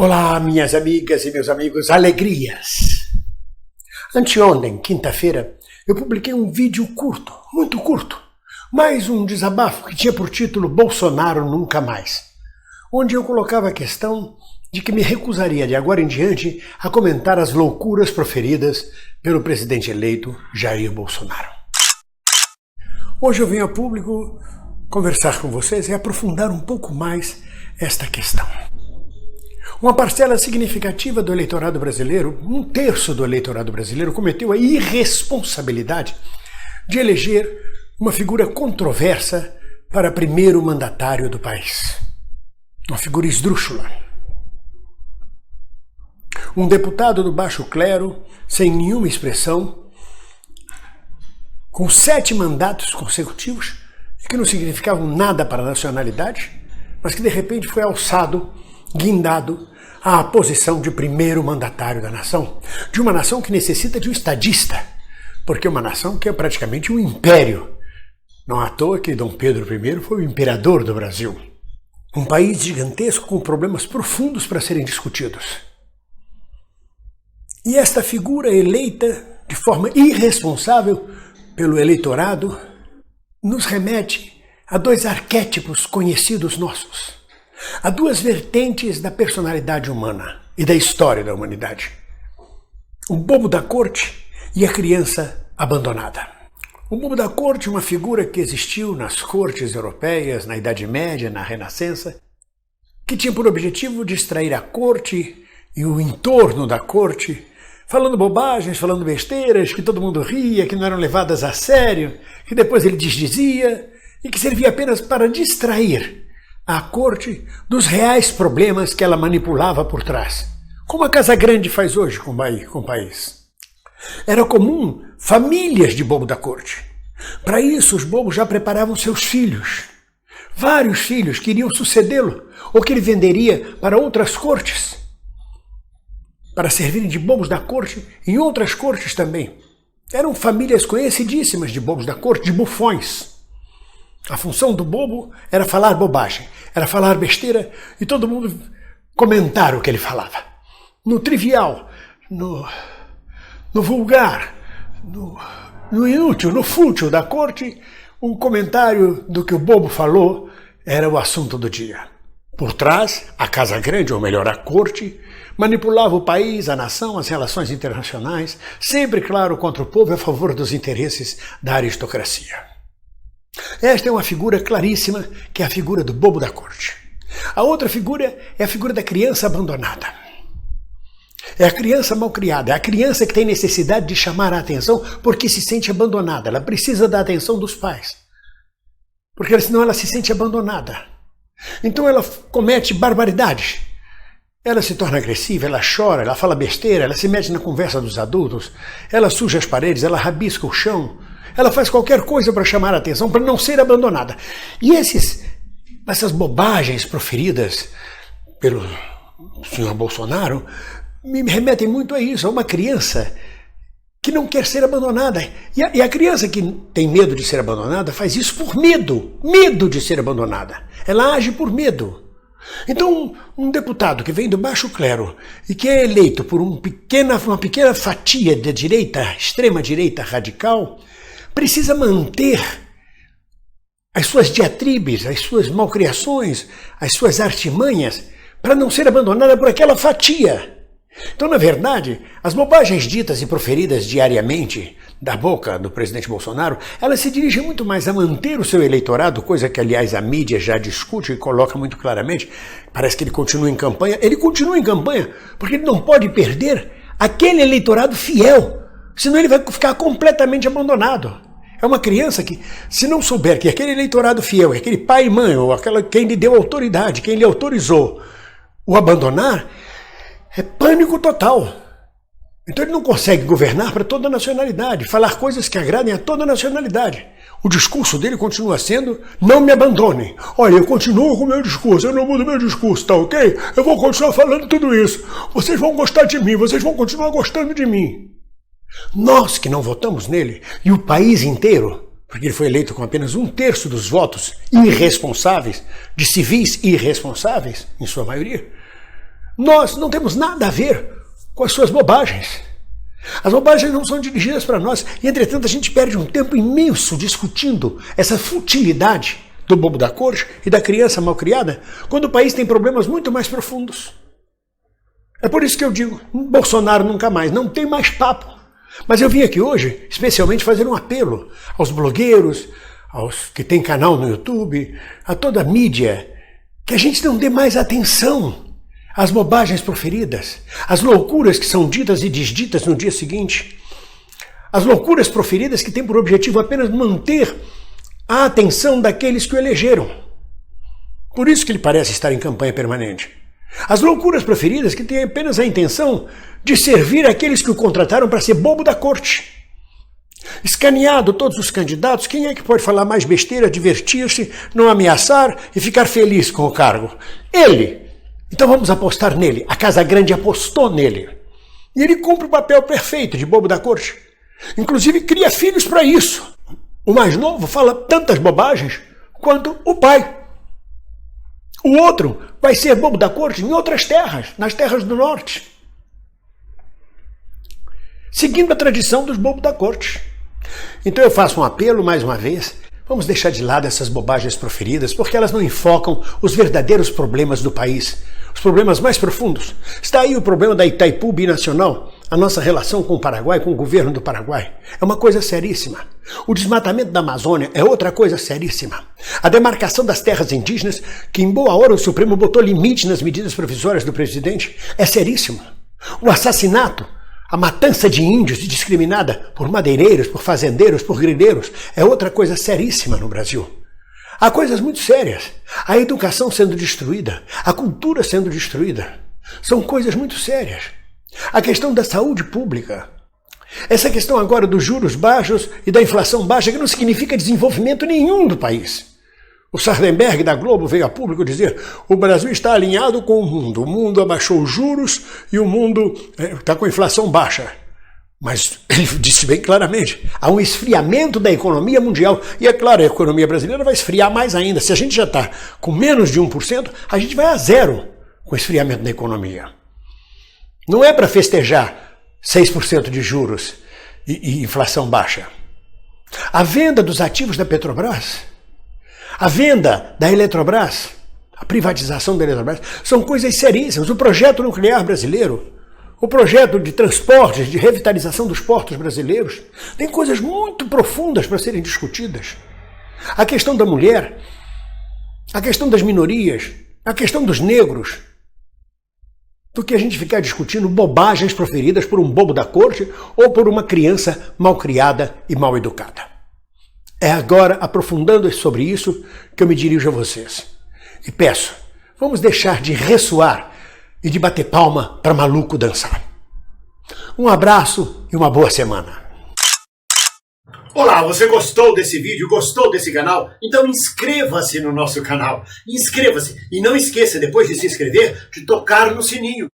Olá, minhas amigas e meus amigos, alegrias! Anteontem, quinta-feira, eu publiquei um vídeo curto, muito curto, mais um desabafo que tinha por título Bolsonaro Nunca Mais, onde eu colocava a questão de que me recusaria de agora em diante a comentar as loucuras proferidas pelo presidente eleito Jair Bolsonaro. Hoje eu venho a público conversar com vocês e aprofundar um pouco mais esta questão. Uma parcela significativa do eleitorado brasileiro, um terço do eleitorado brasileiro, cometeu a irresponsabilidade de eleger uma figura controversa para primeiro mandatário do país. Uma figura esdrúxula. Um deputado do baixo clero, sem nenhuma expressão, com 7 mandatos consecutivos, que não significavam nada para a nacionalidade, mas que de repente foi alçado, guindado, à posição de primeiro mandatário da nação, de uma nação que necessita de um estadista, porque é uma nação que é praticamente um império. Não à toa que Dom Pedro I foi o imperador do Brasil. Um país gigantesco com problemas profundos para serem discutidos. E esta figura eleita de forma irresponsável pelo eleitorado nos remete a 2 arquétipos conhecidos nossos. Há 2 vertentes da personalidade humana e da história da humanidade. O bobo da corte e a criança abandonada. O bobo da corte é uma figura que existiu nas cortes europeias, na Idade Média, na Renascença, que tinha por objetivo distrair a corte e o entorno da corte, falando bobagens, falando besteiras, que todo mundo ria, que não eram levadas a sério, que depois ele desdizia e que servia apenas para distrair a corte dos reais problemas que ela manipulava por trás, como a Casa Grande faz hoje com o país. Era comum famílias de bobo da corte. Para isso, os bobos já preparavam seus filhos. Vários filhos que iriam sucedê-lo, ou que ele venderia para outras cortes, para servirem de bobos da corte em outras cortes também. Eram famílias conhecidíssimas de bobos da corte, de bufões. A função do bobo era falar bobagem, era falar besteira e todo mundo comentar o que ele falava. No trivial, no vulgar, no inútil, no fútil da corte, um comentário do que o bobo falou era o assunto do dia. Por trás, a Casa Grande, ou melhor, a corte, manipulava o país, a nação, as relações internacionais, sempre, claro, contra o povo e a favor dos interesses da aristocracia. Esta é uma figura claríssima, que é a figura do bobo da corte. A outra figura é a figura da criança abandonada. É a criança malcriada, é a criança que tem necessidade de chamar a atenção porque se sente abandonada. Ela precisa da atenção dos pais, porque senão ela se sente abandonada. Então ela comete barbaridades. Ela se torna agressiva, ela chora, ela fala besteira, ela se mete na conversa dos adultos, ela suja as paredes, ela rabisca o chão. Ela faz qualquer coisa para chamar a atenção, para não ser abandonada. E essas bobagens proferidas pelo senhor Bolsonaro me remetem muito a isso, a uma criança que não quer ser abandonada. E a criança que tem medo de ser abandonada faz isso por medo de ser abandonada. Ela age por medo. Então, um deputado que vem do baixo clero e que é eleito por uma pequena fatia da direita, extrema-direita radical, precisa manter as suas diatribes, as suas malcriações, as suas artimanhas, para não ser abandonada por aquela fatia. Então, na verdade, as bobagens ditas e proferidas diariamente da boca do presidente Bolsonaro, elas se dirigem muito mais a manter o seu eleitorado, coisa que, aliás, a mídia já discute e coloca muito claramente. Parece que ele continua em campanha. Ele continua em campanha porque ele não pode perder aquele eleitorado fiel, senão ele vai ficar completamente abandonado. É uma criança que, se não souber que aquele eleitorado fiel, aquele pai e mãe, ou quem lhe deu autoridade, quem lhe autorizou o abandonar, é pânico total. Então ele não consegue governar para toda a nacionalidade, falar coisas que agradem a toda a nacionalidade. O discurso dele continua sendo: não me abandonem. Olha, eu continuo com o meu discurso, eu não mudo meu discurso, tá ok? Eu vou continuar falando tudo isso. Vocês vão gostar de mim, vocês vão continuar gostando de mim. Nós que não votamos nele, e o país inteiro, porque ele foi eleito com apenas 1/3 dos votos irresponsáveis, de civis irresponsáveis, em sua maioria, Nós não temos nada a ver com as suas bobagens. As bobagens não são dirigidas para nós e, entretanto, a gente perde um tempo imenso discutindo essa futilidade do bobo da corte e da criança malcriada, quando o país tem problemas muito mais profundos. É por isso que eu digo, Bolsonaro nunca mais, não tem mais papo. Mas eu vim aqui hoje, especialmente, fazer um apelo aos blogueiros, aos que têm canal no YouTube, a toda a mídia, que a gente não dê mais atenção às bobagens proferidas, às loucuras que são ditas e desditas no dia seguinte, as loucuras proferidas que têm por objetivo apenas manter a atenção daqueles que o elegeram. Por isso que ele parece estar em campanha permanente. As loucuras proferidas que têm apenas a intenção de servir aqueles que o contrataram para ser bobo da corte. Escaneado todos os candidatos, quem é que pode falar mais besteira, divertir-se, não ameaçar e ficar feliz com o cargo? Ele! Então vamos apostar nele. A Casa Grande apostou nele. E ele cumpre o papel perfeito de bobo da corte. Inclusive cria filhos para isso. O mais novo fala tantas bobagens quanto o pai. O outro vai ser bobo da corte em outras terras, nas terras do norte. Seguindo a tradição dos bobos da corte. Então eu faço um apelo mais uma vez. Vamos deixar de lado essas bobagens proferidas, porque elas não enfocam os verdadeiros problemas do país. Os problemas mais profundos. Está aí o problema da Itaipu binacional, a nossa relação com o Paraguai, com o governo do Paraguai. É uma coisa seríssima. O desmatamento da Amazônia é outra coisa seríssima. A demarcação das terras indígenas, que em boa hora o Supremo botou limite nas medidas provisórias do presidente, é seríssimo. O assassinato, a matança de índios indiscriminada por madeireiros, por fazendeiros, por grileiros, é outra coisa seríssima no Brasil. Há coisas muito sérias. A educação sendo destruída, a cultura sendo destruída. São coisas muito sérias. A questão da saúde pública. Essa questão agora dos juros baixos e da inflação baixa, que não significa desenvolvimento nenhum do país. O Sardenberg da Globo veio a público dizer: o Brasil está alinhado com o mundo abaixou os juros e o mundo está com inflação baixa. Mas ele disse bem claramente, há um esfriamento da economia mundial. E é claro, a economia brasileira vai esfriar mais ainda. Se a gente já está com menos de 1%, a gente vai a zero com o esfriamento da economia. Não é para festejar 6% de juros e inflação baixa. A venda dos ativos da Petrobras, a venda da Eletrobras, a privatização da Eletrobras, são coisas seríssimas. O projeto nuclear brasileiro, o projeto de transportes, de revitalização dos portos brasileiros, tem coisas muito profundas para serem discutidas. A questão da mulher, a questão das minorias, a questão dos negros, do que a gente ficar discutindo bobagens proferidas por um bobo da corte ou por uma criança mal criada e mal educada. É agora, aprofundando sobre isso, que eu me dirijo a vocês. E peço, vamos deixar de ressoar e de bater palma para maluco dançar. Um abraço e uma boa semana. Olá, você gostou desse vídeo? Gostou desse canal? Então inscreva-se no nosso canal. Inscreva-se e não esqueça, depois de se inscrever, de tocar no sininho.